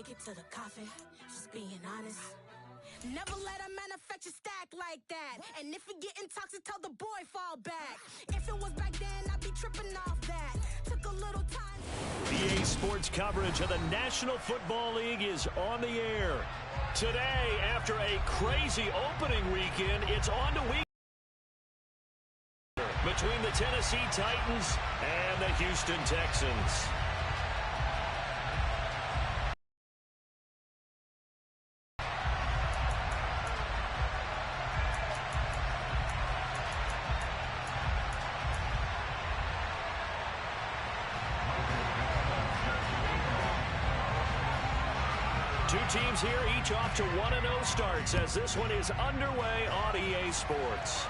make it to the coffin, just being honest. Never let a manufacture stack like that. And if you getting toxic, tell the boy fall back. If it was back then, I'd be tripping off that. Took a little time. EA Sports coverage of the National Football League is on the air. Today, after a crazy opening weekend, it's on to week between the Tennessee Titans and the Houston Texans. Two teams here, each off to 1-0 starts as this one is underway on EA Sports.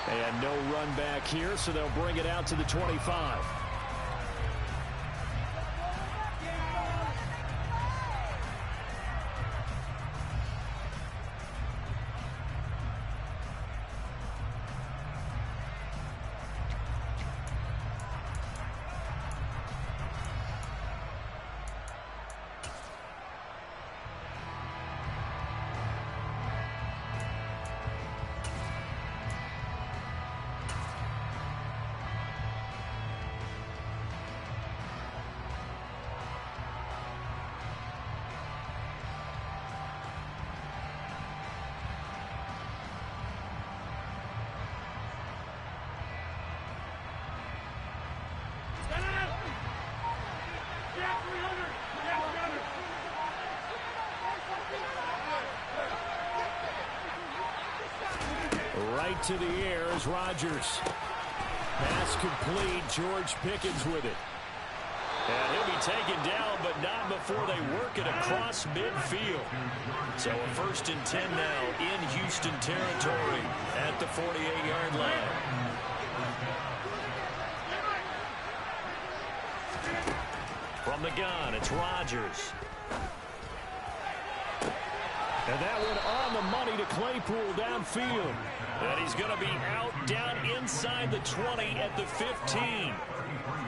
And no run back here, so they'll bring it out to the 25. Right to the air is Rodgers. Pass complete. George Pickens with it. And he'll be taken down, but not before they work it across midfield. So a 1st and 10 now in Houston territory at the 48-yard line. From the gun, it's Rodgers. And that one on the money to Claypool downfield. And he's going to be out down inside the 20 at the 15.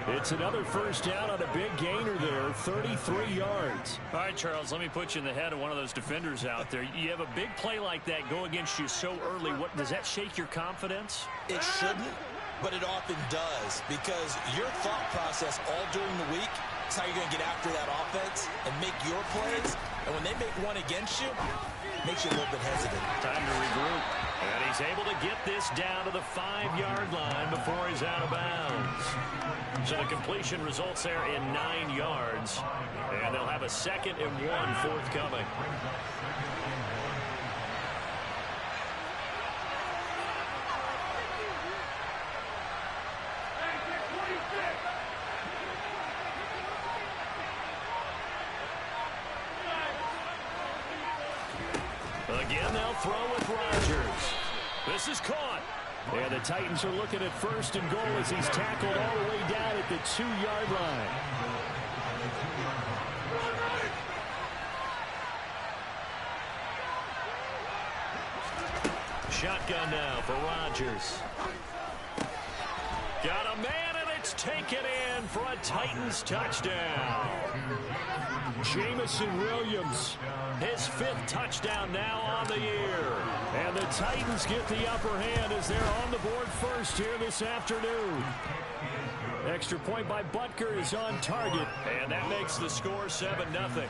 It's another first down on a big gainer there, 33 yards. All right, Charles, let me put you in the head of one of those defenders out there. You have a big play like that go against you so early. What does that shake your confidence? It shouldn't, but it often does, because your thought process all during the week is how you're going to get after that offense and make your plays. And when they make one against you, it makes you a little bit hesitant. Time to regroup. And he's able to get this down to the 5-yard line before he's out of bounds. So the completion results there in 9 yards. And they'll have a 2nd and 1 forthcoming. Again, they'll throw with Rodgers. This is caught. And the Titans are looking at 1st and goal as he's tackled all the way down at the 2-yard line. Shotgun now for Rodgers. Got a man, and it's taken in for a Titans touchdown. Jamison Williams, his 5th touchdown now on the year. And the Titans get the upper hand as they're on the board first here this afternoon. Extra point by Butker is on target, and that makes the score 7-0.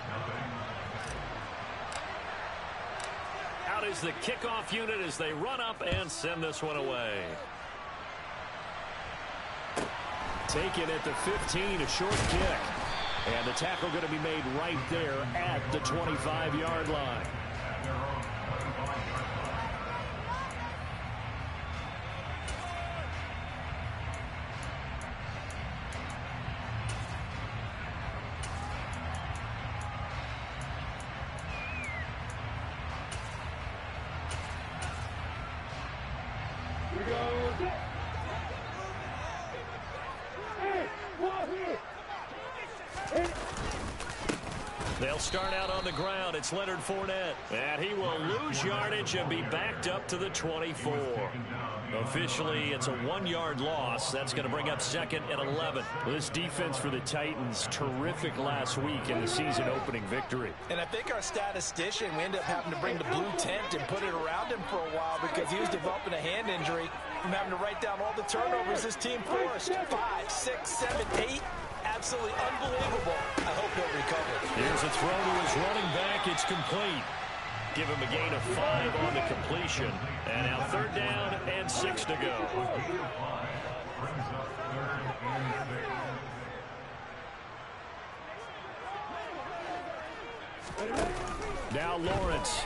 Out is the kickoff unit as they run up and send this one away. Taken at the 15, a short kick. And the tackle going to be made right there at the 25-yard line. They'll start out on the ground. It's Leonard Fournette. And he will lose yardage and be backed up to the 24. Officially, it's a 1-yard loss. That's going to bring up 2nd and 11. This defense for the Titans, terrific last week in the season-opening victory. And I think our statistician, we ended up having to bring the blue tent and put it around him for a while because he was developing a hand injury from having to write down all the turnovers this team forced. 5, 6, 7, 8. Absolutely unbelievable. I hope he'll recover. Here's a throw to his running back. It's complete. Give him a gain of 5 on the completion. And now 3rd down and 6 to go. Now Lawrence.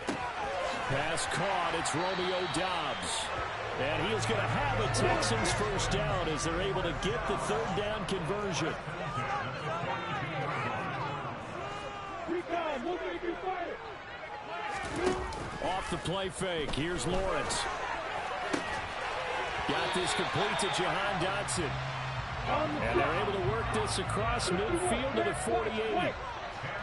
Pass caught. It's Romeo Doubs. And he is going to have a Texans first down as they're able to get the 3rd down conversion. Off the play fake. Here's Lawrence. Got this complete to Jahan Dotson. And they're able to work this across midfield to the 48.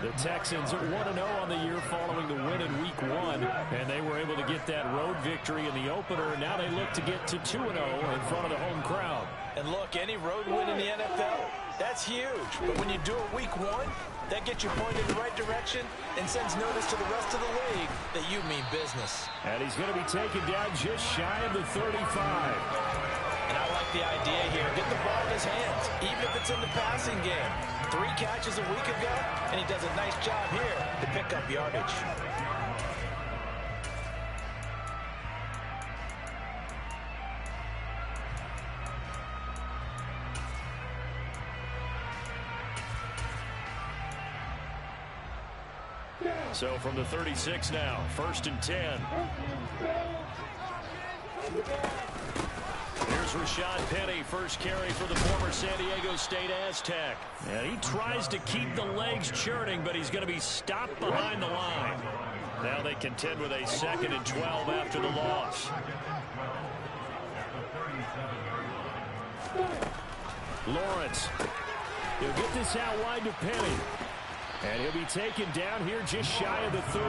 The Texans are 1-0 on the year following the win in Week 1. And they were able to get that road victory in the opener. Now they look to get to 2-0 in front of the home crowd. And look, any road win in the NFL, that's huge. But when you do it Week 1, that gets you pointed in the right direction and sends notice to the rest of the league that you mean business. And he's going to be taken down just shy of the 35. And I like the idea here. Get the ball in his hands, even if it's in the passing game. 3 catches a week ago, and he does a nice job here to pick up yardage. So from the 36 now, 1st and 10. Here's Rashad Penny, first carry for the former San Diego State Aztec. And he tries to keep the legs churning, but he's going to be stopped behind the line. Now they contend with a 2nd and 12 after the loss. Lawrence. He'll get this out wide to Penny. And he'll be taken down here just shy of the 30.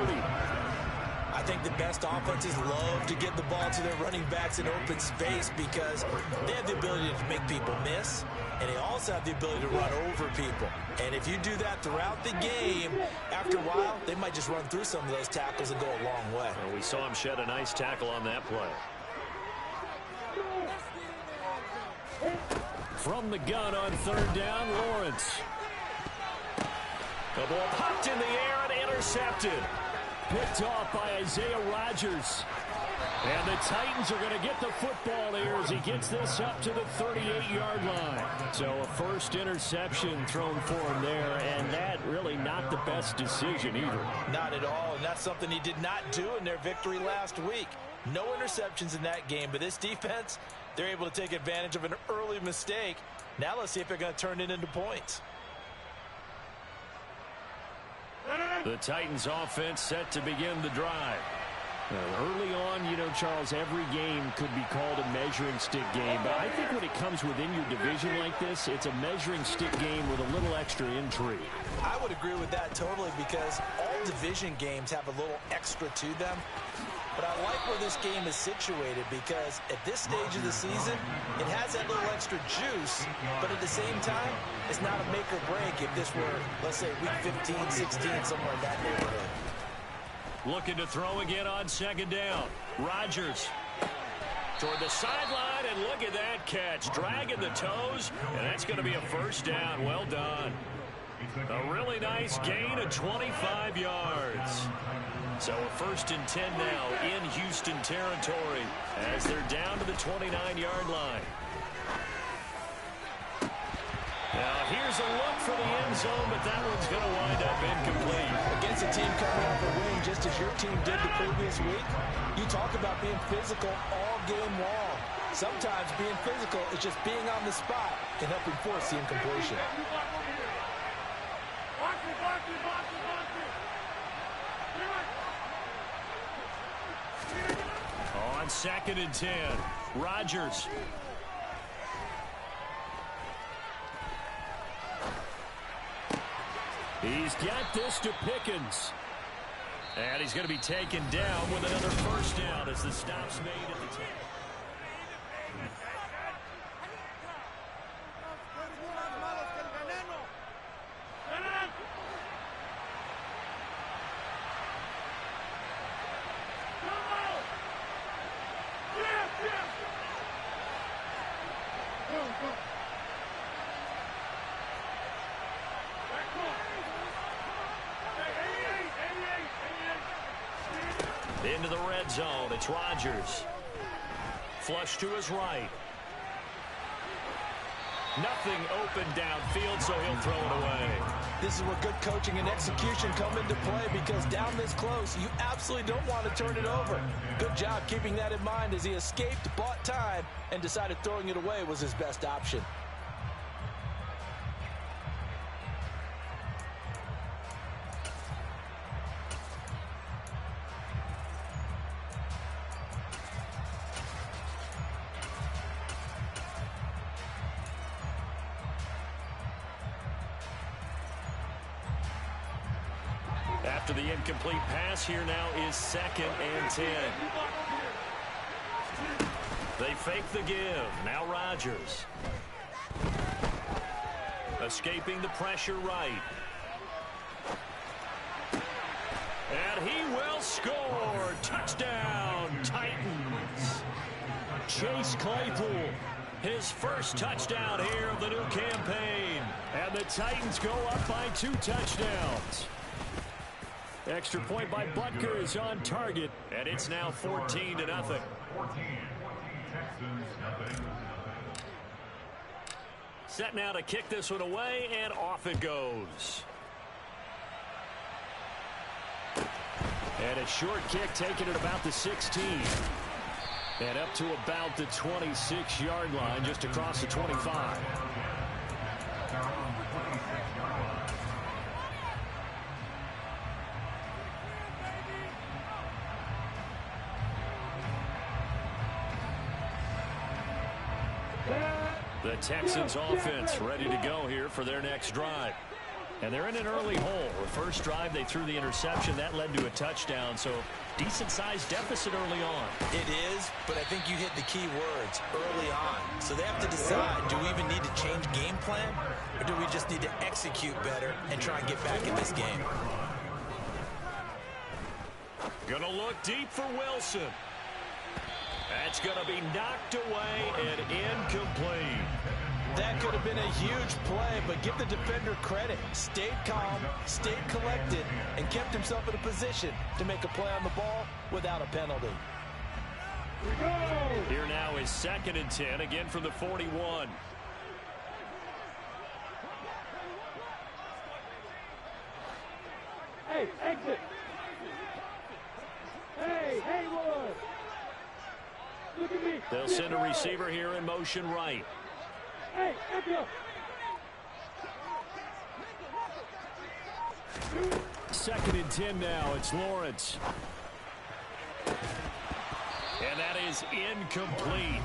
I think the best offenses love to get the ball to their running backs in open space because they have the ability to make people miss, and they also have the ability to run over people. And if you do that throughout the game, after a while, they might just run through some of those tackles and go a long way. Well, we saw him shed a nice tackle on that play. From the gun on 3rd down, Lawrence. The ball popped in the air and intercepted. Picked off by Isaiah Rodgers. And the Titans are going to get the football here as he gets this up to the 38-yard line. So a first interception thrown for him there, and that really not the best decision either. Not at all, and that's something he did not do in their victory last week. No interceptions in that game, but this defense, they're able to take advantage of an early mistake. Now let's see if they're going to turn it into points. The Titans offense set to begin the drive. Early on, you know, Charles, every game could be called a measuring stick game. But I think when it comes within your division like this, it's a measuring stick game with a little extra intrigue. I would agree with that totally because all division games have a little extra to them. But I like where this game is situated because at this stage of the season, it has that little extra juice, but at the same time, it's not a make or break if this were, let's say, week 15, 16, somewhere in that neighborhood. Looking to throw again on 2nd down. Rodgers toward the sideline, and look at that catch. Dragging the toes, and that's going to be a first down. Well done. A really nice gain of 25 yards. So a 1st and 10 now in Houston territory as they're down to the 29-yard line. Now here's a look for the end zone, but that one's going to wind up incomplete. Against a team coming off a win just as your team did the previous week, you talk about being physical all game long. Sometimes being physical is just being on the spot and helping force the incompletion. On 2nd and 10, Rodgers. He's got this to Pickens. And he's going to be taken down with another first down as the stop's made at the 10. into the red zone. It's Rodgers. Flush to his right. Nothing open downfield, so he'll throw it away. This is where good coaching and execution come into play, because down this close, you absolutely don't want to turn it over. Good job keeping that in mind as he escaped, bought time, and decided throwing it away was his best option. After the incomplete pass, here now is 2nd and 10. They fake the give. Now Rodgers. Escaping the pressure right. And he will score. Touchdown, Titans. Chase Claypool, his first touchdown here of the new campaign. And the Titans go up by 2 touchdowns. Extra point by Butker is on target, and it's now 14-0. Set now to kick this one away, and off it goes. And a short kick taken at about the 16. And up to about the 26-yard line, just across the 25. The Texans offense ready to go here for their next drive. And they're in an early hole. The first drive, they threw the interception. That led to a touchdown, so decent-sized deficit early on. It is, but I think you hit the key words, early on. So they have to decide, do we even need to change game plan, or do we just need to execute better and try and get back in this game? Gonna look deep for Wilson. That's going to be knocked away and incomplete. That could have been a huge play, but give the defender credit. Stayed calm, stayed collected, and kept himself in a position to make a play on the ball without a penalty. Here now is 2nd and 10, again from the 41. Hey, exit. Hey, Haywood. Look at me. They'll send a receiver here in motion right. Hey, exit. 2nd and 10 now. It's Lawrence. And that is incomplete.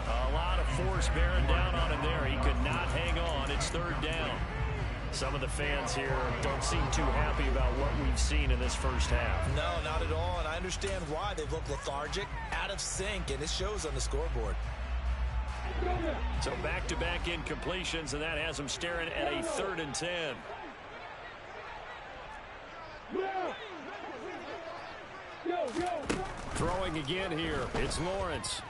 A lot of force bearing down on him there. He could not hang on. It's 3rd down. Some of the fans here don't seem too happy about what we've seen in this first half. No, not at all, and I understand why. They've looked lethargic, out of sync, and it shows on the scoreboard. So back-to-back incompletions, and that has them staring at a 3rd and 10. Throwing again here. It's Lawrence.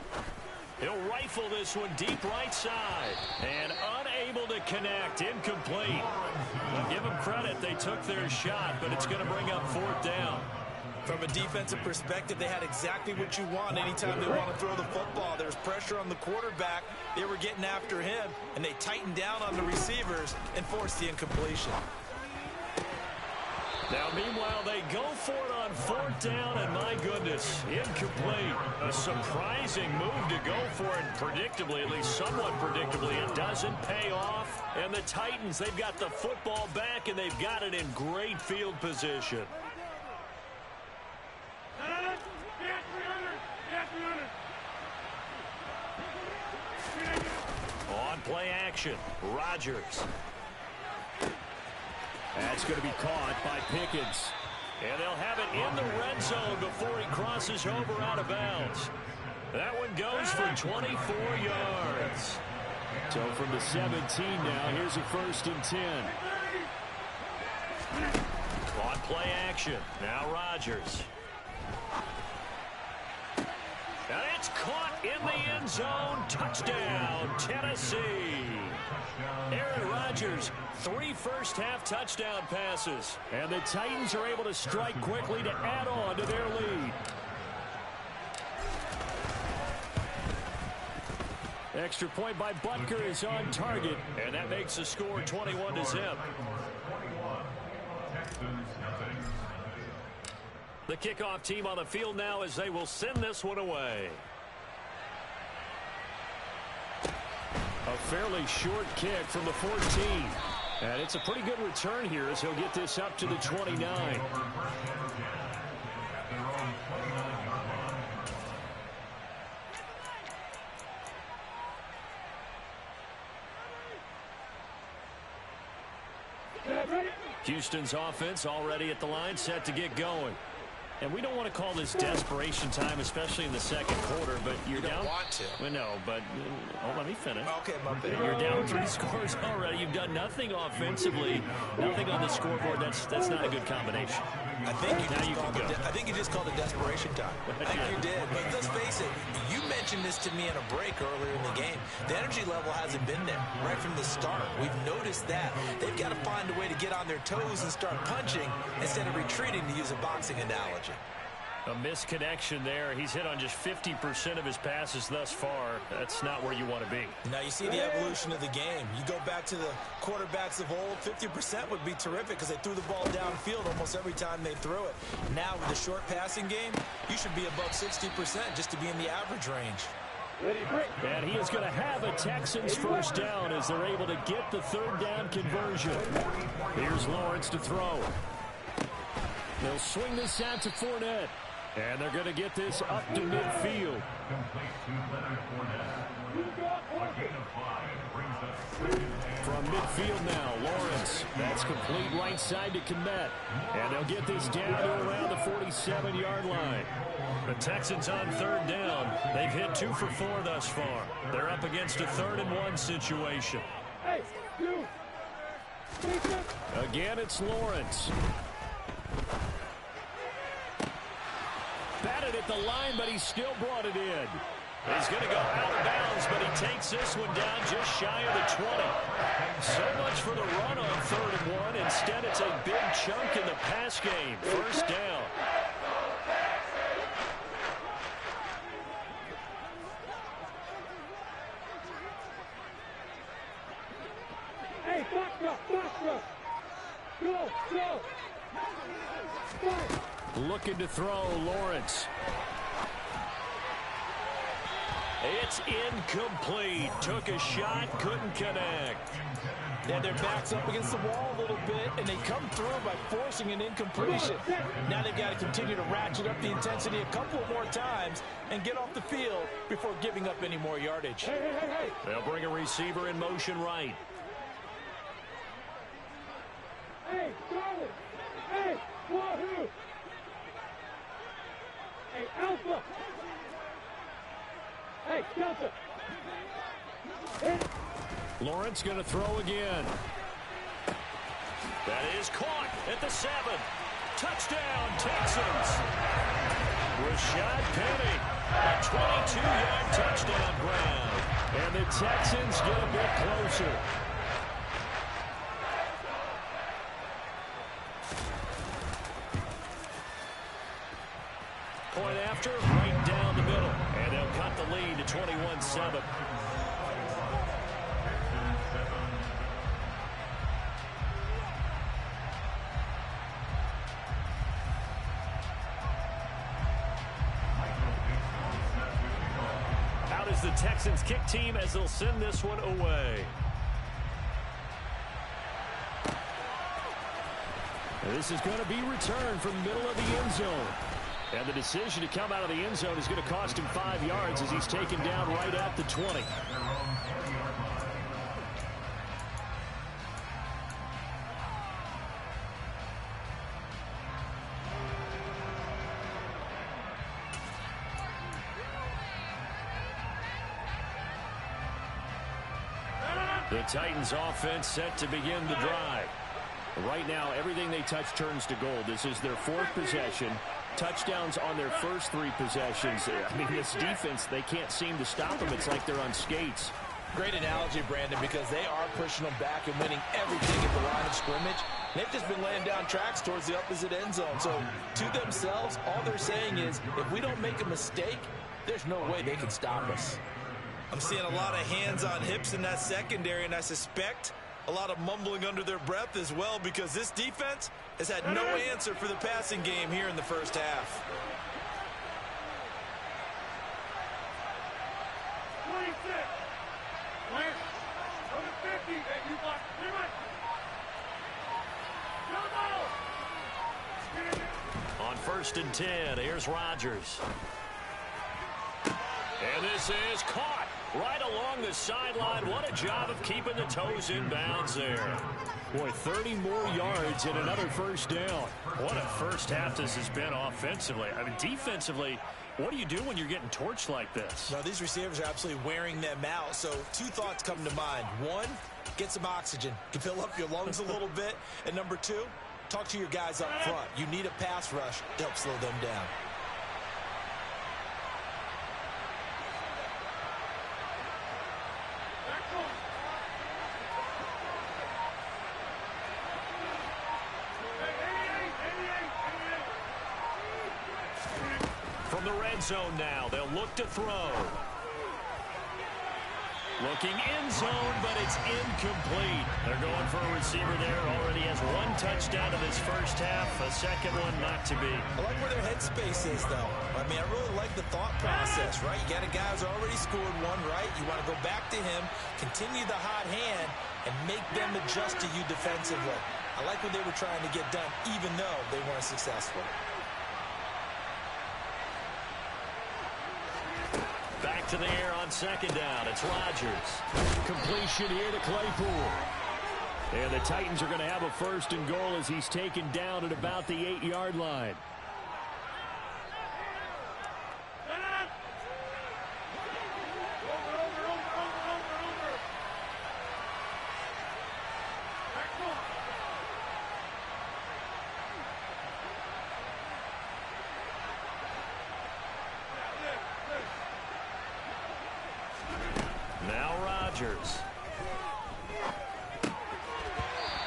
He'll rifle this one deep right side. And unable to connect. Incomplete. Well, give them credit. They took their shot, but it's going to bring up 4th down. From a defensive perspective, they had exactly what you want anytime they want to throw the football. There's pressure on the quarterback. They were getting after him, and they tightened down on the receivers and forced the incompletion. Now, meanwhile, they go for it on 4th down, and my goodness, incomplete. A surprising move to go for it, predictably, at least somewhat predictably. It doesn't pay off, and the Titans, they've got the football back, and they've got it in great field position. On play action, Rodgers. That's going to be caught by Pickens. And they'll have it in the red zone before he crosses over out of bounds. That one goes for 24 yards. So from the 17 now, here's a 1st and 10. On play action, now Rodgers. And it's caught in the end zone. Touchdown, Tennessee. Aaron Rodgers, 3 first-half touchdown passes. And the Titans are able to strike quickly to add on to their lead. Extra point by Butker is on target, and that makes the score 21-0. The kickoff team on the field now as they will send this one away. A fairly short kick from the 14. And it's a pretty good return here as he'll get this up to the 29. Houston's offense already at the line, set to get going. And we don't want to call this desperation time, especially in the second quarter, but you're down. You don't want to. Well, no, but let me finish. Okay, my bad. You're down 3 scores already. You've done nothing offensively, nothing on the scoreboard. That's not a good combination. I think you just called it desperation time. I think you did. But let's face it, you mentioned this to me in a break earlier in the game. The energy level hasn't been there right from the start. We've noticed that. They've got to find a way to get on their toes and start punching instead of retreating, to use a boxing analogy. A misconnection there. He's hit on just 50% of his passes thus far. That's not where you want to be. Now you see the evolution of the game. You go back to the quarterbacks of old, 50% would be terrific because they threw the ball downfield almost every time they threw it. Now with the short passing game, you should be above 60% just to be in the average range. And he is going to have a Texans first down as they're able to get the third down conversion. Here's Lawrence to throw. They'll swing this out to Fournette. And they're going to get this up to midfield. From midfield now, Lawrence. That's complete right side to Kmet. And they'll get this down to around the 47-yard line. The Texans on third down. They've hit 2 for 4 thus far. They're up against a 3rd and 1 situation. Again, it's Lawrence. Batted at the line, but he still brought it in. He's going to go out of bounds, but he takes this one down just shy of the 20. So much for the run on 3rd and 1. Instead, it's a big chunk in the pass game. First down. Hey, box. Go. Looking to throw, Lawrence. It's incomplete. Took a shot, couldn't connect. And their back's up against the wall a little bit, and they come through by forcing an incompletion. Now they've got to continue to ratchet up the intensity a couple more times and get off the field before giving up any more yardage. Hey. They'll bring a receiver in motion right. Hey, Charlie. Hey, Wahoo. Hey, Alpha. Hey, Delta. Hey. Lawrence going to throw again. That is caught at the 7. Touchdown, Texans. Rashad Penny, a 22-yard touchdown grab. And the Texans get a bit closer. Point after, right down the middle. And they'll cut the lead to 21-7. Out is the Texans kick team as they'll send this one away. And this is going to be returned from the middle of the end zone. And the decision to come out of the end zone is going to cost him 5 yards as he's taken down right at the 20. The Titans offense set to begin the drive. Right now, everything they touch turns to gold. This is their 4th possession. Touchdowns on their first 3 possessions. I mean, this defense, they can't seem to stop them. It's like they're on skates. Great analogy, Brandon, because they are pushing them back and winning everything at the line of scrimmage. They've just been laying down tracks towards the opposite end zone. So, to themselves, all they're saying is, if we don't make a mistake, there's no way they can stop us. I'm seeing a lot of hands on hips in that secondary, and I suspect a lot of mumbling under their breath as well, because this defense has had no answer for the passing game here in the first half. 26. Clear. Number 50. Hey, you block. Clear right. On 1st and 10, here's Rodgers. And this is caught right along the sideline. What a job of keeping the toes in bounds there. Boy, 30 more yards and another first down. What a first half this has been offensively. I mean, defensively, what do you do when you're getting torched like this? Well, these receivers are absolutely wearing them out. So 2 thoughts come to mind. 1, get some oxygen to fill up your lungs a little bit. And number 2, talk to your guys up front. You need a pass rush to help slow them down. From the red zone now, they'll look to throw. Looking end zone, but it's incomplete. They're going for a receiver there. Already has 1 touchdown in this first half. A second one not to be. I like where their headspace is, though. I mean, I really like the thought process, right? You got a guy who's already scored 1, right? You want to go back to him, continue the hot hand, and make them adjust to you defensively. I like what they were trying to get done, even though they weren't successful. Back to the air on 2nd down. It's Rodgers. Completion here to Claypool. And the Titans are going to have a 1st and goal as he's taken down at about the 8-yard line.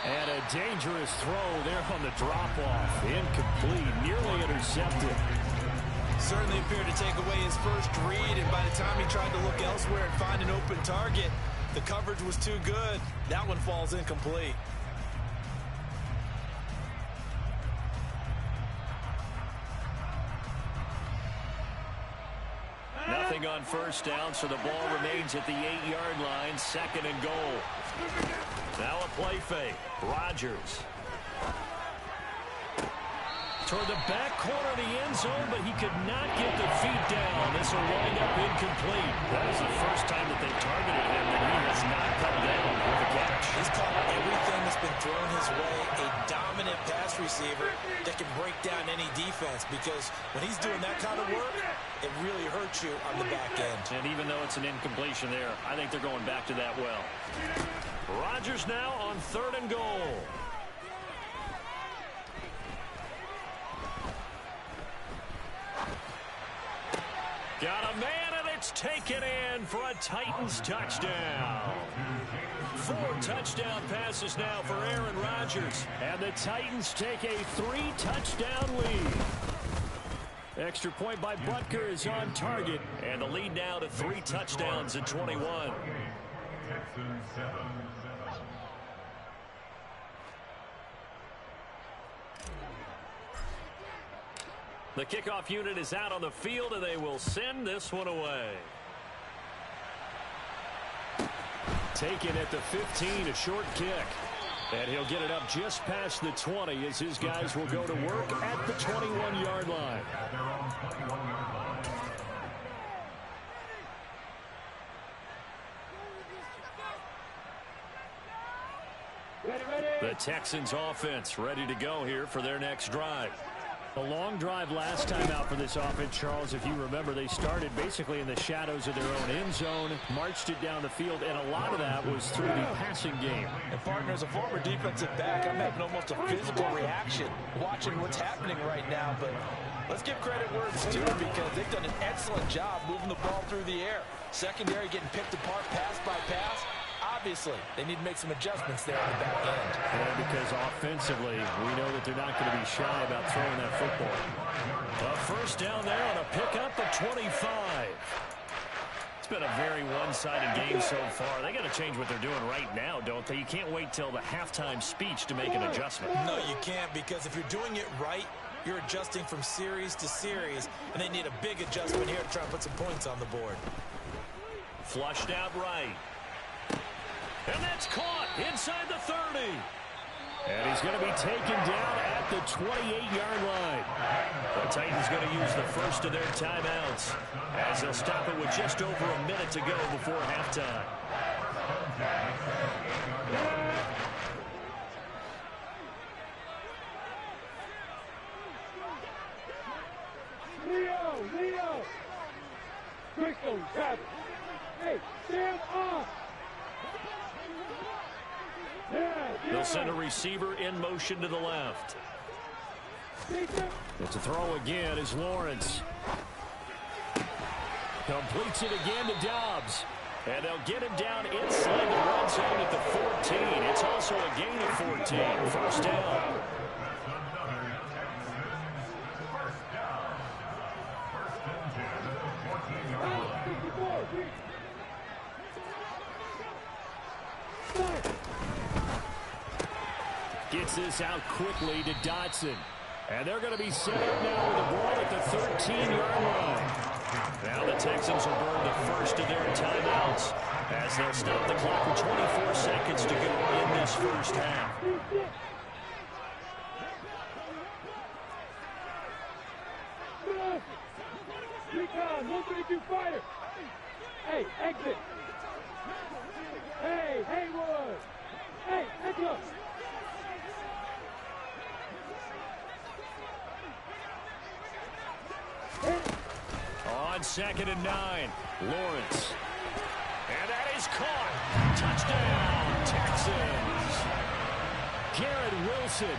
And a dangerous throw there on the drop-off. Incomplete, nearly intercepted. Certainly appeared to take away his first read, and by the time he tried to look elsewhere and find an open target, the coverage was too good. That one falls incomplete. Nothing on 1st down, so the ball remains at the 8-yard line. 2nd and goal. Now a play fake. Rodgers. Toward the back corner of the end zone, but he could not get the feet down. This will wind up incomplete. That is the first time that they've targeted him, and he has not come down with a catch. He's caught everything that's been thrown his way. A dominant pass receiver that can break down any defense, because when he's doing that kind of work, it really hurts you on the back end. And even though it's an incompletion there, I think they're going back to that well. Rodgers now on 3rd and goal. Got a man, and it's taken in for a Titans touchdown. 4 touchdown passes now for Aaron Rodgers. And the Titans take a 3-touchdown lead. Extra point by Butker is on target. And the lead now to 3 touchdowns at 21. The kickoff unit is out on the field, and they will send this one away. Taken at the 15, a short kick. And he'll get it up just past the 20 as his guys will go to work at the 21-yard line. The Texans offense ready to go here for their next drive. A long drive last time out for this offense, Charles. If you remember, they started basically in the shadows of their own end zone, marched it down the field, and a lot of that was through the passing game. And, partner, as a former defensive back, I'm having almost a physical reaction watching what's happening right now. But let's give credit where it's due, because they've done an excellent job moving the ball through the air. Secondary getting picked apart pass by pass. Obviously, they need to make some adjustments there on the back end. Yeah, because offensively, we know that they're not going to be shy about throwing that football. A 1st down there on a pickup at 25. It's been a very one-sided game so far. They got to change what they're doing right now, don't they? You can't wait till the halftime speech to make an adjustment. No, you can't, because if you're doing it right, you're adjusting from series to series, and they need a big adjustment here to try and put some points on the board. Flushed out right. And that's caught inside the 30. And he's going to be taken down at the 28-yard line. The Titans going to use the first of their timeouts as they'll stop it with just over a minute to go before halftime. Leo! Crystal, grab it. Hey, stand off! They'll send a receiver in motion to the left. It's a throw again as Lawrence completes it again to Dobbs. And they'll get him down inside the red zone at the 14. It's also a gain of 14. First down. Gets this out quickly to Dotson. And they're going to be set up now with the ball at the 13-yard line. Now the Texans will burn the first of their timeouts as they'll stop the clock with 24 seconds to go in this first half. Recon, 132 fire. Hey, exit. Hey, Haywood. Hey, exit. On 2nd and 9, Lawrence. And that is caught. Touchdown, Texans. Garrett Wilson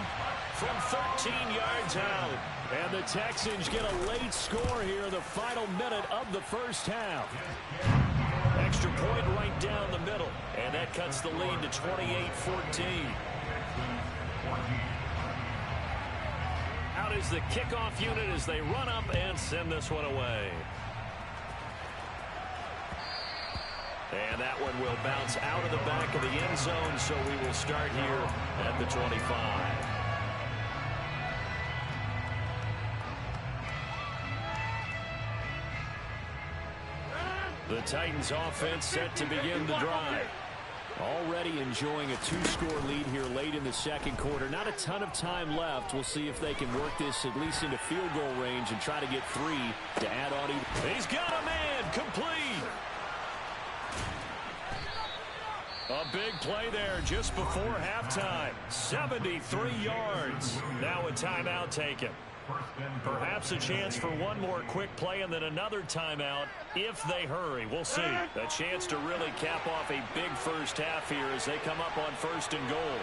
from 13 yards out. And the Texans get a late score here in the final minute of the first half. Extra point right down the middle. And that cuts the lead to 28-14. Out is the kickoff unit as they run up and send this one away. And that one will bounce out of the back of the end zone, so we will start here at the 25. The Titans offense set to begin the drive. Already enjoying a 2-score lead here late in the second quarter. Not a ton of time left. We'll see if they can work this at least into field goal range and try to get 3 to add on. He's got a man complete. A big play there just before halftime. 73 yards. Now a timeout taken. Perhaps a chance for one more quick play and then another timeout if they hurry. We'll see. A chance to really cap off a big first half here as they come up on 1st and goal.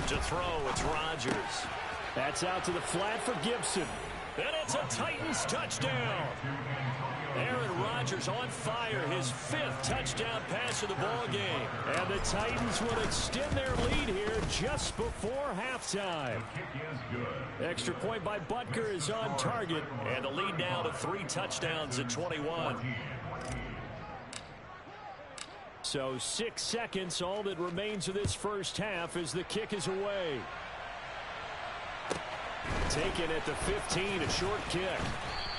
To throw, it's Rodgers. That's out to the flat for Gibson. And it's a Titans touchdown. Aaron Rodgers on fire, his 5th touchdown pass of the ball game. And the Titans would extend their lead here just before halftime. Extra point by Butker is on target. And the lead now to 3 touchdowns at 21. So 6 seconds, all that remains of this first half as the kick is away. Taken at the 15, a short kick.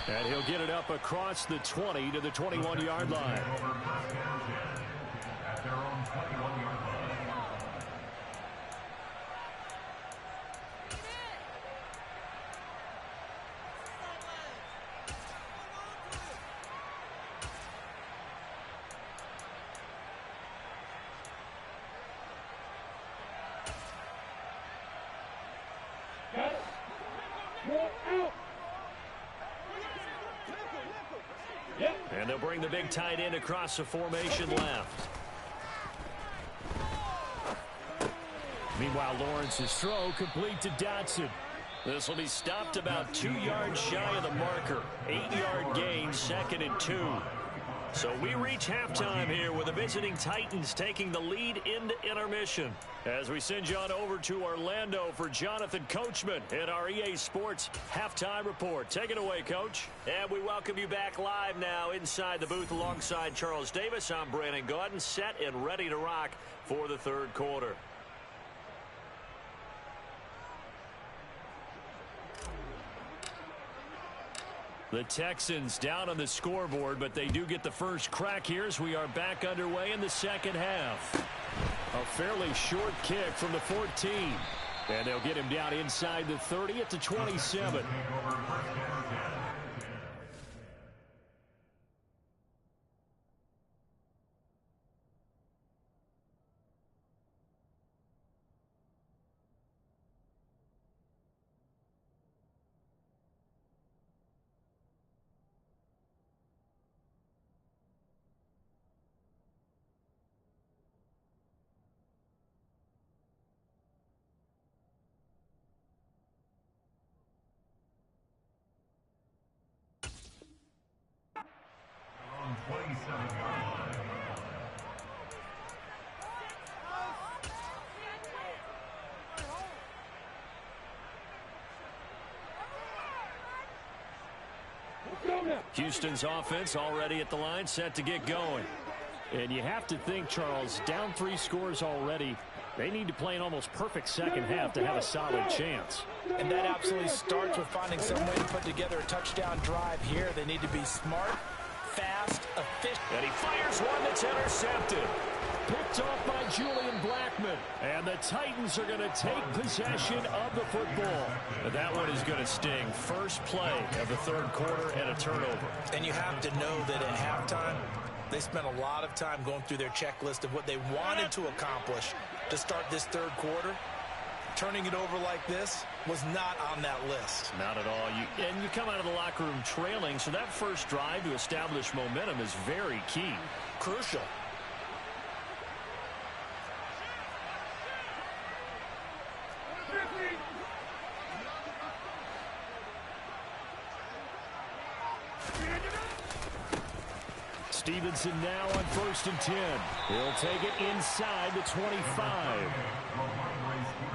And he'll get it up across the 20 to the 21-yard line. And they'll bring the big tight end across the formation left. Meanwhile, Lawrence's throw complete to Dotson. This will be stopped about 2 yards shy of the marker. 8-yard gain, 2nd and 2. So we reach halftime here with the visiting Titans taking the lead into intermission. As we send you on over to Orlando for Jonathan Coachman in our EA Sports Halftime Report. Take it away, Coach. And we welcome you back live now inside the booth alongside Charles Davis. I'm Brandon Gaudin, set and ready to rock for the third quarter. The Texans down on the scoreboard, but they do get the first crack here as we are back underway in the second half. A fairly short kick from the 14. And they'll get him down inside the 30 at the 27. Houston's offense already at the line, set to get going. And you have to think, Charles, down 3 scores already. They need to play an almost perfect second half to have a solid chance. And that absolutely starts with finding some way to put together a touchdown drive here. They need to be smart, fast, efficient. And he fires one that's intercepted. Picked off by Julian Blackmon. And the Titans are going to take possession of the football. And that one is going to sting. First play of the third quarter and a turnover. And you have to know that at halftime, they spent a lot of time going through their checklist of what they wanted to accomplish to start this third quarter. Turning it over like this was not on that list. Not at all. And you come out of the locker room trailing, so that first drive to establish momentum is very key. Crucial. Stevenson now on 1st and 10. He'll take it inside the 25.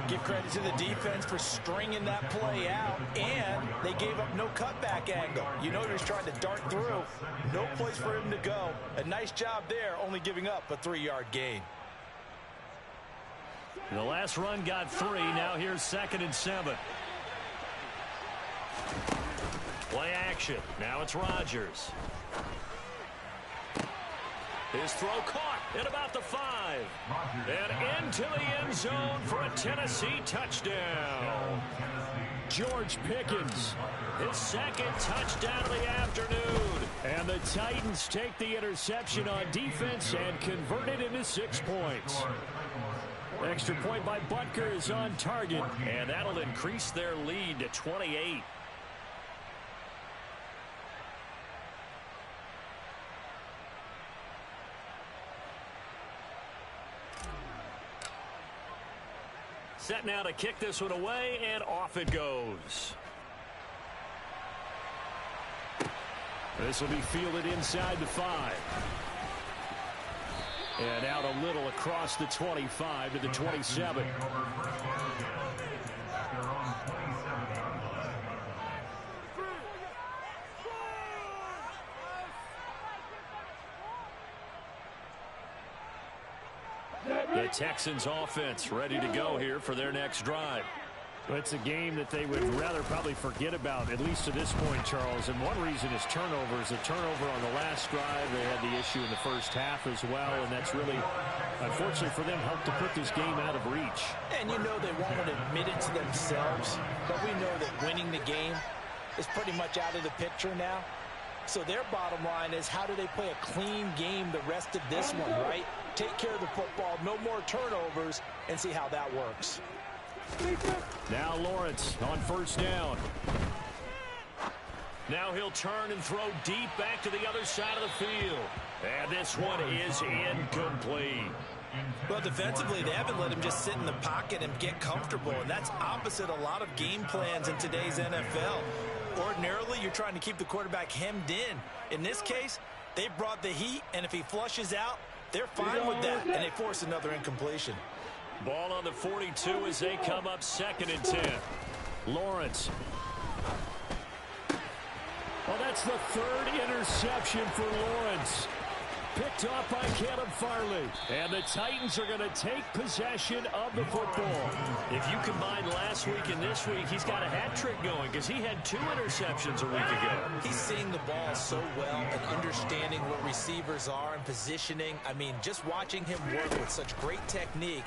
Give credit to the defense for stringing that play out, and they gave up no cutback angle. You know he was trying to dart through. No place for him to go. A nice job there, only giving up a 3-yard gain. The last run got 3. Now here's 2nd and 7. Play action. Now it's Rodgers. His throw caught at about the 5. And into the end zone for a Tennessee touchdown. George Pickens, his 2nd touchdown of the afternoon. And the Titans take the interception on defense and convert it into 6 points. Extra point by Butker is on target, and that'll increase their lead to 28. Set now to kick this one away, and off it goes. This will be fielded inside the 5. And out a little across the 25 to the 27. The Texans offense ready to go here for their next drive. Well, it's a game that they would rather probably forget about, at least to this point, Charles. And one reason is turnovers. A turnover on the last drive. They had the issue in the first half as well, and that's really, unfortunately for them, helped to put this game out of reach. And you know they won't admit it to themselves, but we know that winning the game is pretty much out of the picture now. So their bottom line is, how do they play a clean game the rest of this one, right? Take care of the football, no more turnovers, and see how that works. Now Lawrence on 1st down. Now he'll turn and throw deep back to the other side of the field. And this one is incomplete. Well, defensively, they haven't let him just sit in the pocket and get comfortable, and that's opposite a lot of game plans in today's NFL. Ordinarily, you're trying to keep the quarterback hemmed in. In this case, They brought the heat, and if he flushes out, they're fine with that, and they force another incompletion. Ball on the 42 as they come up 2nd and 10. Lawrence. Well, that's the 3rd interception for Lawrence. Picked off by Caleb Farley. And the Titans are going to take possession of the football. If you combine last week and this week, he's got a hat trick going because he had 2 interceptions a week ago. He's seeing the ball so well and understanding where receivers are and positioning. I mean, just watching him work with such great technique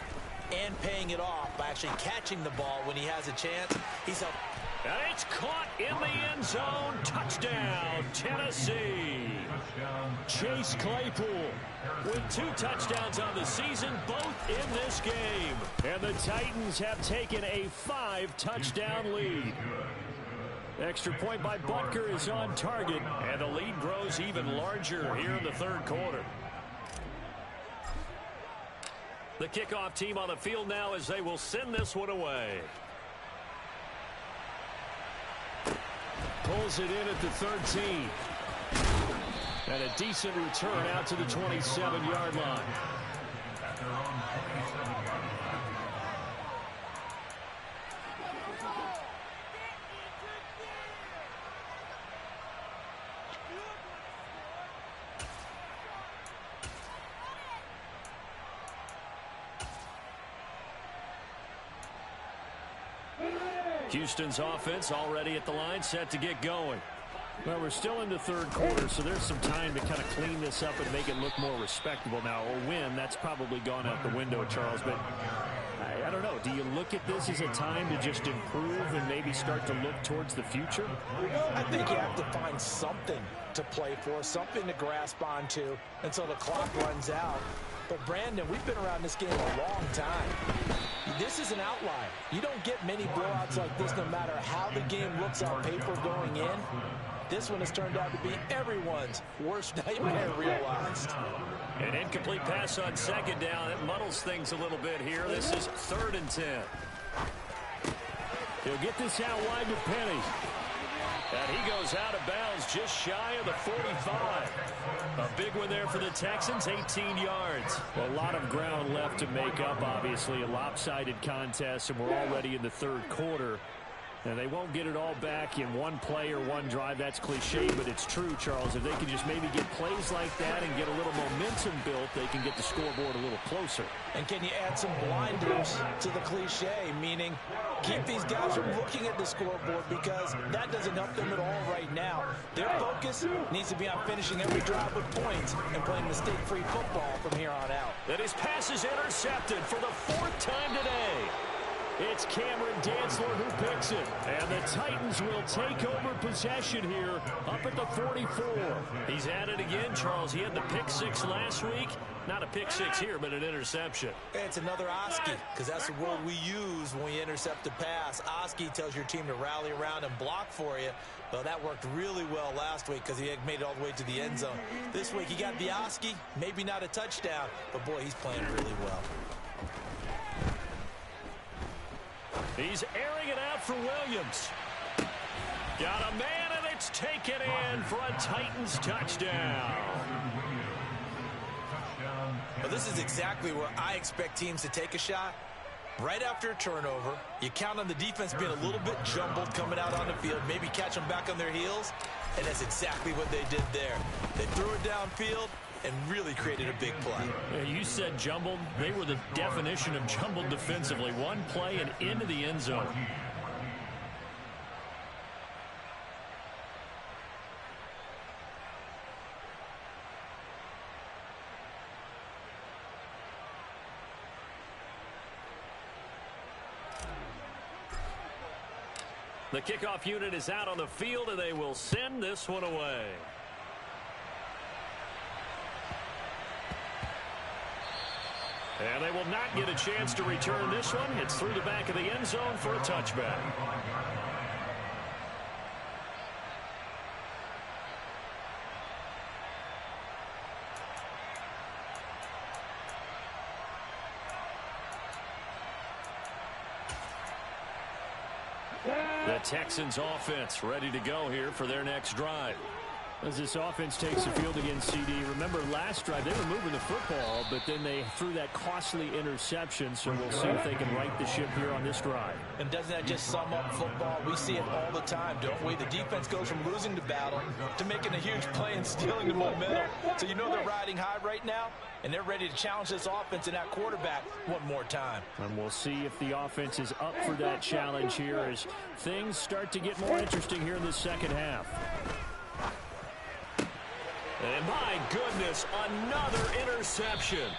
and paying it off by actually catching the ball when he has a chance. He's up. And it's caught in the end zone. Touchdown, Tennessee. Chase Claypool with 2 touchdowns on the season, both in this game. And the Titans have taken a 5-touchdown lead. Extra point by Butker is on target, and the lead grows even larger here in the 3rd quarter. The kickoff team on the field now as they will send this one away. Pulls it in at the 13. And a decent return out to the 27-yard line. Houston's offense already at the line, set to get going. Well, we're still in the 3rd quarter, so there's some time to kind of clean this up and make it look more respectable. Now, a win, that's probably gone out the window, Charles, but I don't know. Do you look at this as a time to just improve and maybe start to look towards the future? I think you have to find something to play for, something to grasp onto until the clock runs out. But, Brandon, we've been around this game a long time. This is an outlier. You don't get many blowouts like this no matter how the game looks on paper going in. This one has turned out to be everyone's worst nightmare realized. An incomplete pass on 2nd down. It muddles things a little bit here. This is 3rd and 10. He'll get this out wide to Penny. And he goes out of bounds just shy of the 45. A big one there for the Texans, 18 yards. Well, a lot of ground left to make up, obviously. A lopsided contest, and we're already in the 3rd quarter. And they won't get it all back in one play or one drive. That's cliche, but it's true, Charles. If they can just maybe get plays like that and get a little momentum built, they can get the scoreboard a little closer. And can you add some blinders to the cliche, meaning keep these guys from looking at the scoreboard because that doesn't help them at all right now. Their focus needs to be on finishing every drive with points and playing mistake-free football from here on out. And his pass is intercepted for the 4th time today. It's Cameron Dantzler who picks it. And the Titans will take over possession here up at the 44. He's at it again, Charles. He had the pick 6 last week. Not a pick 6 here, but an interception. It's another Oski, because that's the word we use when we intercept a pass. Oski tells your team to rally around and block for you. Well, that worked really well last week because he had made it all the way to the end zone. This week he got the Oski, maybe not a touchdown, but boy, he's playing really well. He's airing it out for Williams. Got a man, and it's taken in for a Titans touchdown. Well, this is exactly where I expect teams to take a shot. Right after a turnover, you count on the defense being a little bit jumbled coming out on the field, maybe catch them back on their heels, and that's exactly what they did there. They threw it downfield and really created a big play. Yeah, you said jumbled. They were the definition of jumbled defensively. One play and into the end zone. The kickoff unit is out on the field, and they will send this one away. And they will not get a chance to return this one. It's through the back of the end zone for a touchback. The Texans offense ready to go here for their next drive. As this offense takes the field against CD, remember last drive they were moving the football, but then they threw that costly interception, so we'll see if they can right the ship here on this drive. And doesn't that just sum up football? We see it all the time, don't we? The defense goes from losing the battle to making a huge play and stealing the momentum. So you know they're riding high right now, and they're ready to challenge this offense and that quarterback one more time. And we'll see if the offense is up for that challenge here as things start to get more interesting here in the second half. And my goodness, another interception.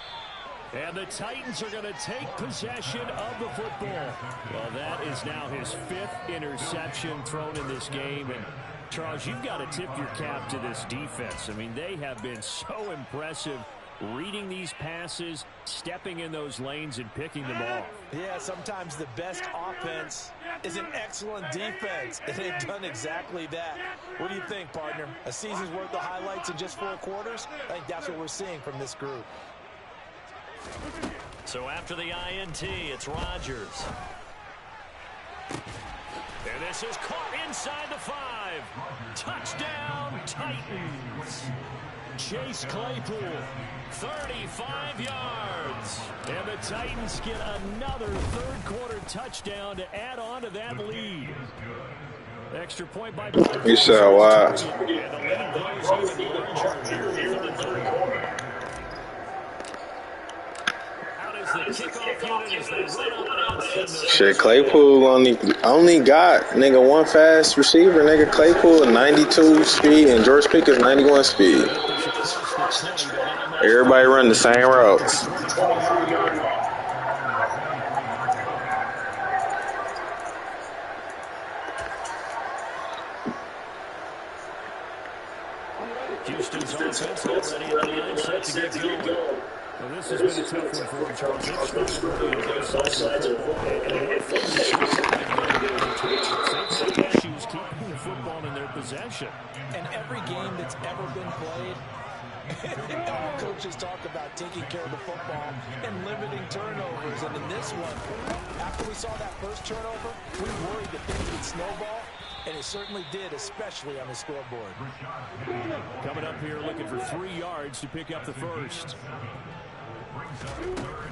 And the Titans are going to take possession of the football. Well, that is now his 5th interception thrown in this game. And, Charles, you've got to tip your cap to this defense. I mean, they have been so impressive reading these passes, stepping in those lanes, and picking them off. Yeah, sometimes the best offense is an excellent defense, and they've done exactly that. What do you think, partner? A season's worth of highlights in just 4 quarters? I think that's what we're seeing from this group. So after the INT, it's Rodgers. And this is caught inside the 5. Touchdown, Titans. Chase Claypool, 35 yards. And the Titans get another third-quarter touchdown to add on to that lead. Extra point by... You said what? And the lead grows even larger here in the third quarter. How does the kickoff unit as they run up and send the... Shit, Claypool only got, nigga, one fast receiver, nigga. Claypool, 92 speed, and George Pickens, 91 speed. Everybody run the same routes. Houston's offense already at the line, set to get going. Well, this has been a tough one for him, Charles. It's struggled on both sides of the football. Issues keeping the football in their possession. And every game that's ever been played, all coaches talk about taking care of the football and limiting turnovers. And in this one, after we saw that first turnover, we worried that things would snowball. And it certainly did, especially on the scoreboard. Coming up here looking for 3 yards to pick up the first.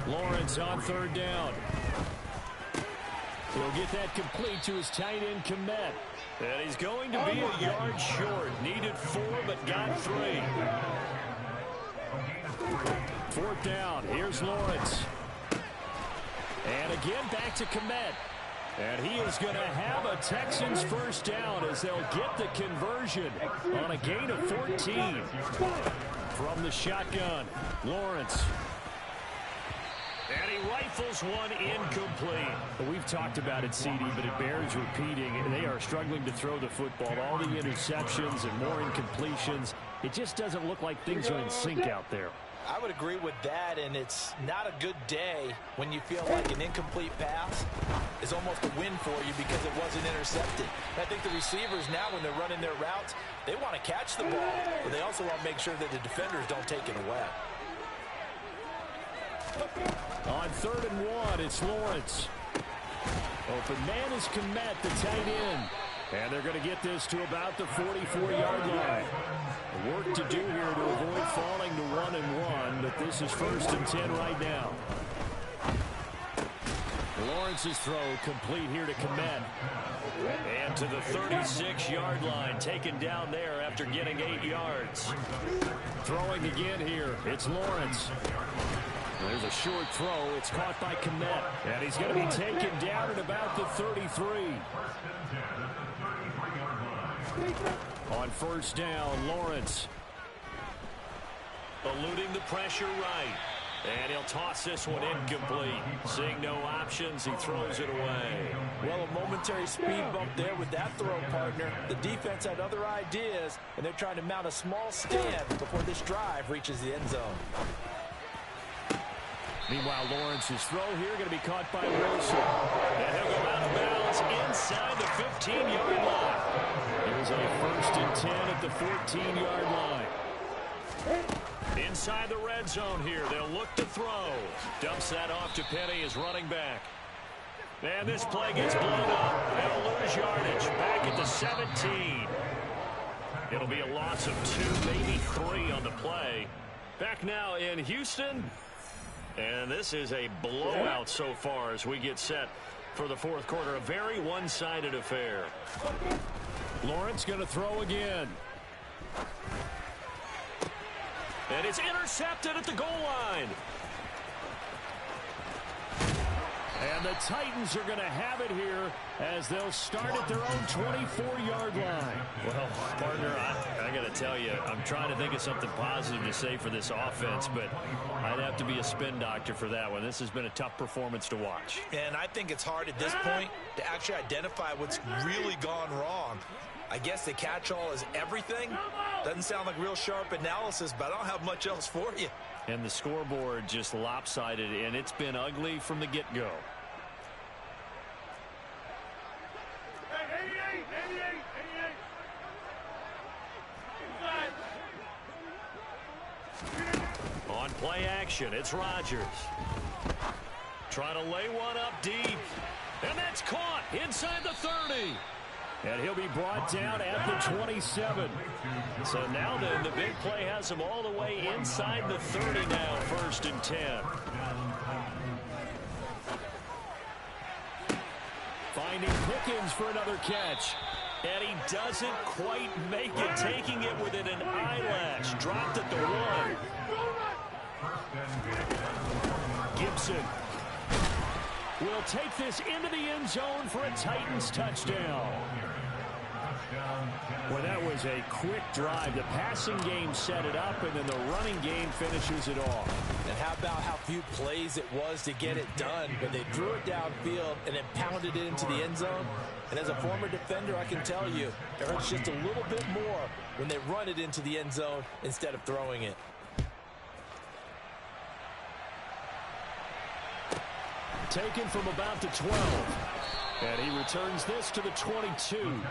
Lawrence on third down. He'll get that complete to his tight end, Komet. And he's going to be a yard short. Needed 4, but got 3. 4th down. Here's Lawrence. And again, back to Komet. And he is going to have a Texans first down as they'll get the conversion on a gain of 14. From the shotgun, Lawrence. And he rifles one incomplete. We've talked about it, CD, but it bears repeating. They are struggling to throw the football. All the interceptions and more incompletions. It just doesn't look like things are in sync out there. I would agree with that, and it's not a good day when you feel like an incomplete pass is almost a win for you because it wasn't intercepted. I think the receivers now, when they're running their routes, they want to catch the ball, but they also want to make sure that the defenders don't take it away. On 3rd and 1, it's Lawrence. Open man is Komet, the tight end. And they're going to get this to about the 44-yard line. Work to do here to avoid falling to 1-1, but this is 1st and 10 right now. Lawrence's throw complete here to Komet. And to the 36-yard line, taken down there after getting 8 yards. Throwing again here, it's Lawrence. There's a short throw. It's caught by Komet. And he's going to be taken down at about the 33. On 1st down, Lawrence. Eluding the pressure right. And he'll toss this one incomplete. Seeing no options, he throws it away. Well, a momentary speed bump there with that throw, partner. The defense had other ideas, and they're trying to mount a small stand before this drive reaches the end zone. Meanwhile, Lawrence's throw here going to be caught by Wilson. And he'll go out of bounds inside the 15-yard line. Here's a 1st and 10 at the 14-yard line. Inside the red zone here, they'll look to throw. Dumps that off to Penny as running back. And this play gets blown up. They'll lose yardage. Back at the 17. It'll be a loss of 2, maybe 3 on the play. Back now in Houston. And this is a blowout so far as we get set for the fourth quarter. A very one-sided affair. Lawrence going to throw again. And it's intercepted at the goal line. And the Titans are going to have it here as they'll start at their own 24-yard line. Well, partner, I got to tell you, I'm trying to think of something positive to say for this offense, but I'd have to be a spin doctor for that one. This has been a tough performance to watch. And I think it's hard at this point to actually identify what's really gone wrong. I guess the catch-all is everything. Doesn't sound like real sharp analysis, but I don't have much else for you. And the scoreboard just lopsided, and it's been ugly from the get-go. On play action, it's Rodgers. Trying to lay one up deep. And that's caught inside the 30. And he'll be brought down at the 27. So now then, the big play has him all the way inside the 30 now, 1st and 10. Finding Pickens for another catch. And he doesn't quite make it, taking it within an eyelash. Dropped at the 1. Gibson will take this into the end zone for a Titans touchdown. Well, that was a quick drive. The passing game set it up, and then the running game finishes it off. And how about how few plays it was to get it done, but they drew it downfield and then pounded it into the end zone. And as a former defender, I can tell you, it hurts just a little bit more when they run it into the end zone instead of throwing it. Taken from about the 12. And he returns this to the 22.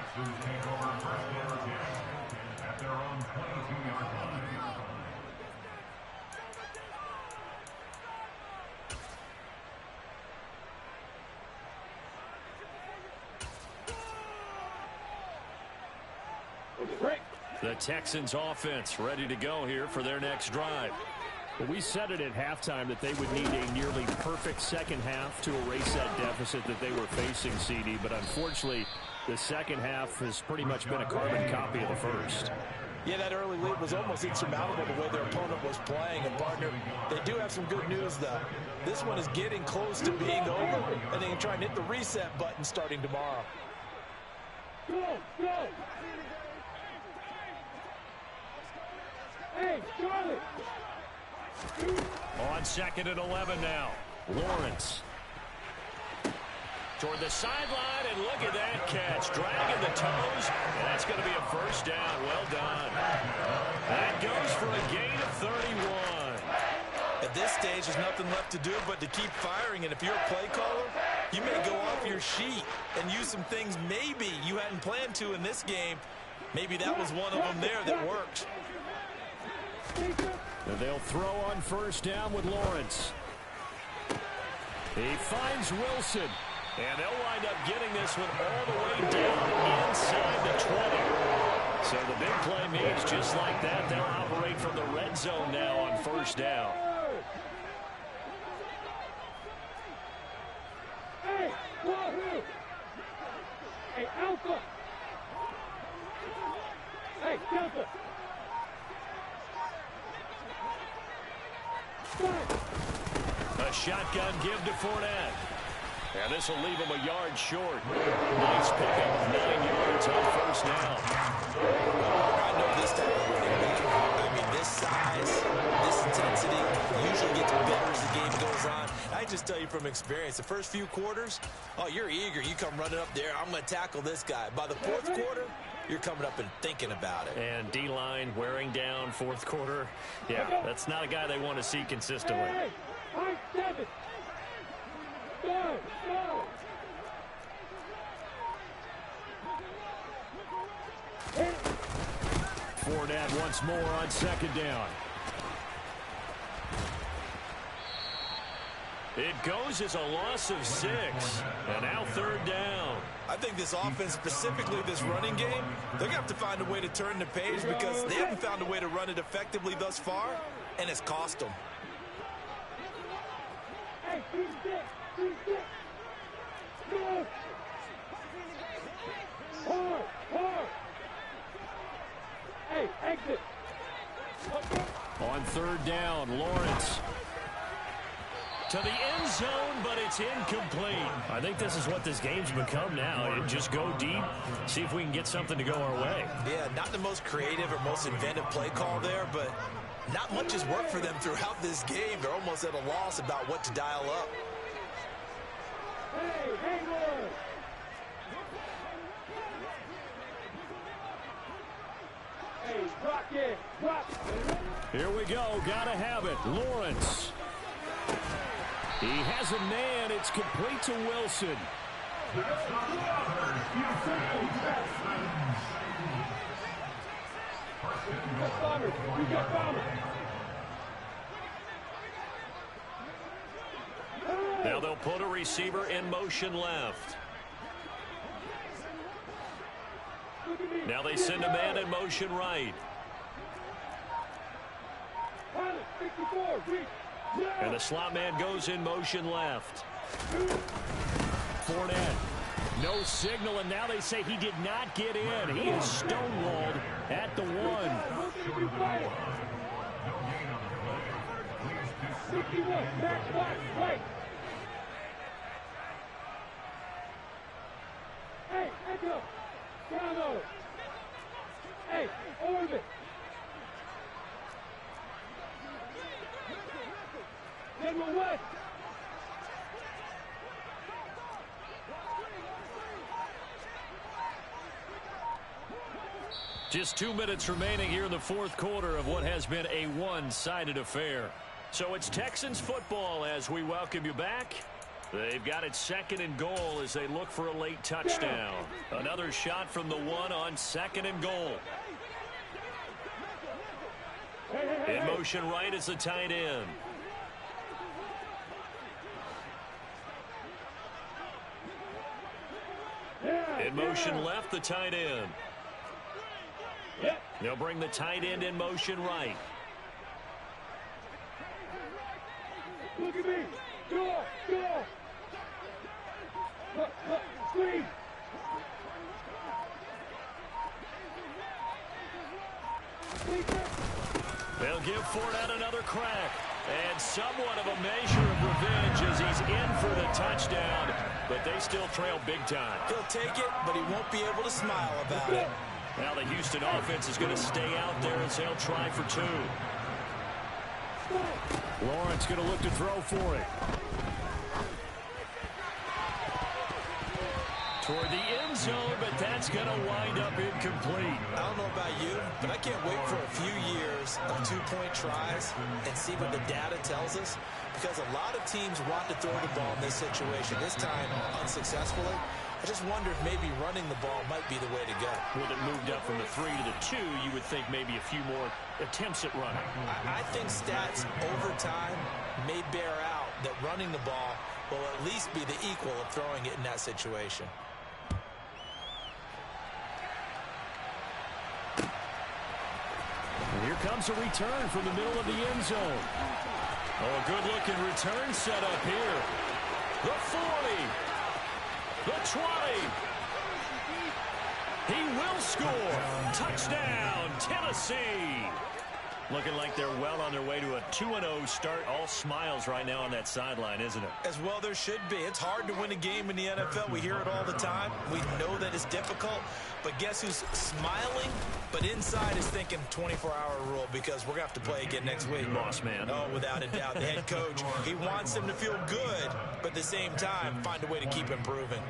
The Texans offense ready to go here for their next drive. Well, we said it at halftime that they would need a nearly perfect second half to erase that deficit that they were facing, CD. But unfortunately, the second half has pretty much been a carbon copy of the first. Yeah, that early lead was almost insurmountable the way their opponent was playing. And, partner, they do have some good news, though. This one is getting close to being over, and they can try and hit the reset button starting tomorrow. Go, go! Hey, Charlie! On 2nd and 11 now. Lawrence. Toward the sideline, and look at that catch. Dragging the toes, and that's going to be a first down. Well done. That goes for a gain of 31. At this stage, there's nothing left to do but to keep firing. And if you're a play caller, you may go off your sheet and use some things maybe you hadn't planned to in this game. Maybe that was one of them there that worked. And they'll throw on first down with Lawrence. He finds Wilson. And they'll wind up getting this one all the way down inside the 20. So the big play means just like that, they'll operate from the red zone now on first down. Hey, Wahoo! Hey, Alpha! Hey, Delta! A shotgun give to Fournette. And this will leave him a yard short. Nice pickup of 9 yards on first down. I know this type of running back. I mean, this size, this intensity usually gets better as the game goes on. I just tell you from experience, the first few quarters, oh, you're eager. You come running up there. I'm going to tackle this guy. By the fourth quarter, you're coming up and thinking about it. And D-line wearing down fourth quarter. Yeah, that's not a guy they want to see consistently. Hey, 7. Go, go. Fournette once more on second down. It goes as a loss of 6. And now 3rd down. I think this offense, specifically this running game, they're going to have to find a way to turn the page because they haven't found a way to run it effectively thus far, and it's cost them. Hey, 3-6. Go. Hard. Hey, exit. On 3rd down, Lawrence to the end zone, but it's incomplete. I think this is what this game's become now. Just go deep, see if we can get something to go our way. Yeah, not the most creative or most inventive play call there, but not much has worked for them throughout this game. They're almost at a loss about what to dial up. Hey, hang on. Hey, rock it. Here we go. Gotta have it. Lawrence. He has a man. It's complete to Wilson. Now they'll put a receiver in motion left. Now they send a man in motion right. And the slot man goes in motion left. Fournette. No signal, and now they say he did not get in. He is stonewalled at the 1. Hey, echo. Down low. Hey, orbit. General West. Just 2 minutes remaining here in the 4th quarter of what has been a one-sided affair. So it's Texans football as we welcome you back. They've got it 2nd and goal as they look for a late touchdown. Another shot from the 1 on 2nd and goal. In motion right is the tight end. In motion left, the tight end. They'll bring the tight end in motion right. Look at me. Go. Squeeze. They'll give Fournette another crack. And somewhat of a measure of revenge as he's in for the touchdown. But they still trail big time. He'll take it, but he won't be able to smile about it. Now the Houston offense is going to stay out there as they'll try for 2. Lawrence going to look to throw for it. Toward the end zone, but that's going to wind up incomplete. I don't know about you, but I can't wait for a few years of 2-point tries and see what the data tells us, because a lot of teams want to throw the ball in this situation, this time unsuccessfully. I just wonder if maybe running the ball might be the way to go. With it moved up from the 3 to the 2, you would think maybe a few more attempts at running. I think stats over time may bear out that running the ball will at least be the equal of throwing it in that situation. And here comes a return from the middle of the end zone. Oh, a good-looking return set up here. The 40. The 20. He will score. Touchdown, Tennessee. Looking like they're well on their way to a 2-0 start. All smiles right now on that sideline, isn't it? As well there should be. It's hard to win a game in the NFL. We hear it all the time. We know that it's difficult. But guess who's smiling? But inside is thinking 24-hour rule, because we're going to have to play again next week. Boss man. Oh, without a doubt. The head coach, he wants them to feel good, but at the same time, find a way to keep improving.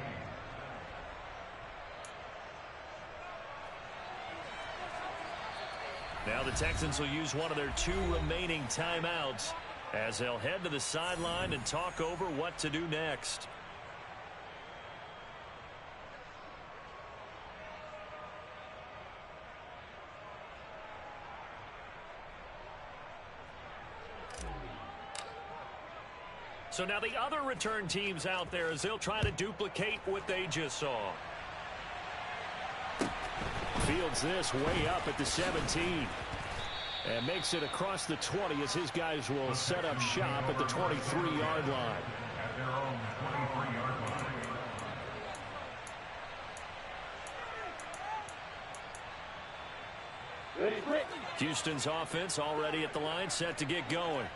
Now the Texans will use one of their 2 remaining timeouts as they'll head to the sideline and talk over what to do next. So now the other return teams out there as they'll try to duplicate what they just saw. Fields this way up at the 17. And makes it across the 20 as his guys will set up shop at the 23-yard line. Houston's offense already at the line, set to get going.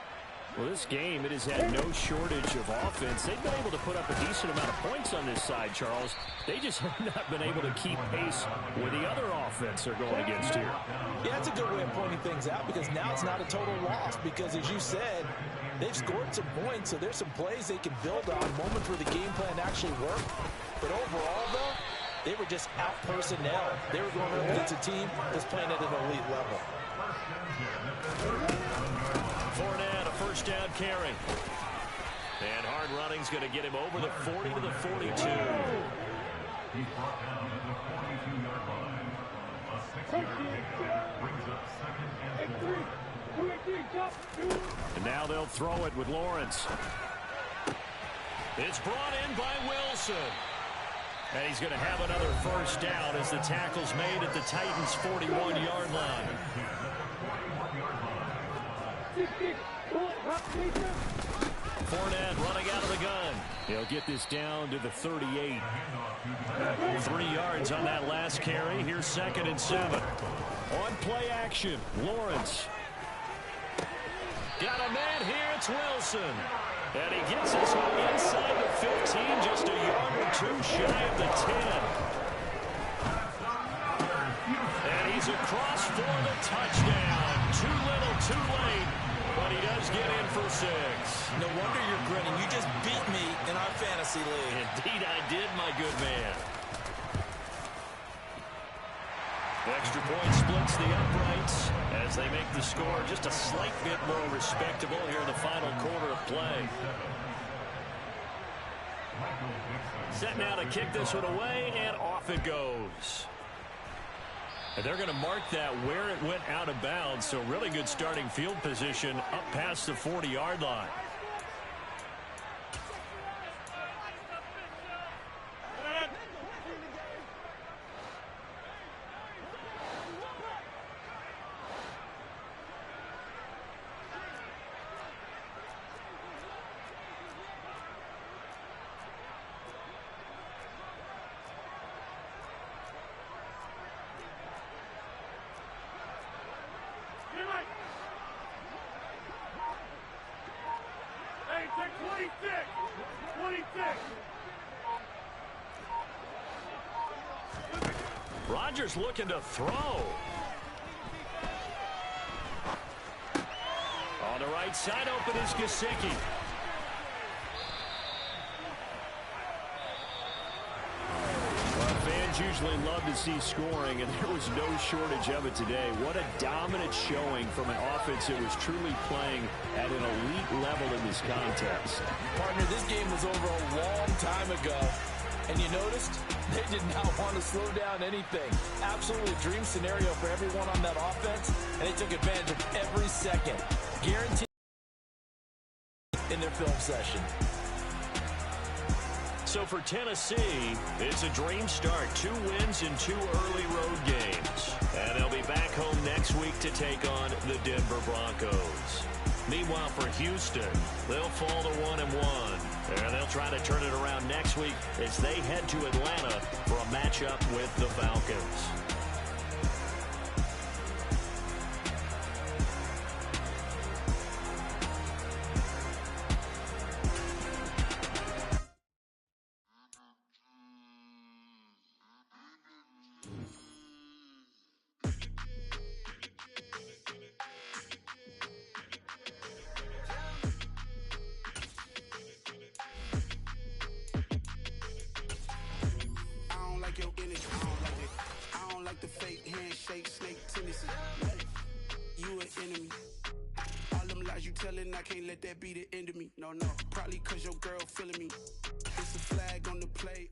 Well, this game, it has had no shortage of offense. They've been able to put up a decent amount of points on this side, Charles. They just have not been able to keep pace with the other offense they're going against here. Yeah, that's a good way of pointing things out because now it's not a total loss because, as you said, they've scored some points, so there's some plays they can build on, moments where the game plan actually worked. But overall, though, they were just out personnel. They were going up against a team that's playing at an elite level. Fournette, a first down carry. And hard running's going to get him over the 40 to the 42. He's brought down at the 42-yard line. A 6-yard gain brings up 2nd and 10. And now they'll throw it with Lawrence. It's brought in by Wilson. And he's going to have another first down as the tackle's made at the Titans' 41-yard line. Fournette running out of the gun. He'll get this down to the 38. 3 yards on that last carry. Here's 2nd and 7. On play action, Lawrence. Got a man here, it's Wilson. And he gets this one inside the 15, just a yard or two shy of the 10. And he's across for the touchdown. Too little, too late. But he does get in for 6. No wonder you're grinning. You just beat me in our fantasy league. Indeed I did, my good man. Extra point splits the uprights as they make the score just a slight bit more respectable here in the final quarter of play. Set now to kick this one away, and off it goes. And they're going to mark that where it went out of bounds, so really good starting field position up past the 40-yard line. Rodgers looking to throw. On the right side, open is Gesicki. Well, fans usually love to see scoring, and there was no shortage of it today. What a dominant showing from an offense that was truly playing at an elite level in this contest. Partner, this game was over a long time ago. And you noticed they did not want to slow down anything. Absolutely a dream scenario for everyone on that offense, and they took advantage of every second. Guaranteed in their film session. So for Tennessee, it's a dream start. 2 wins in 2 early road games. And they'll be back home next week to take on the Denver Broncos. Meanwhile, for Houston, they'll fall to 1-1. And they'll try to turn it around next week as they head to Atlanta for a matchup with the Falcons. I can't let that be the end of me. No, probably cause your girl feeling me. It's a flag on the play.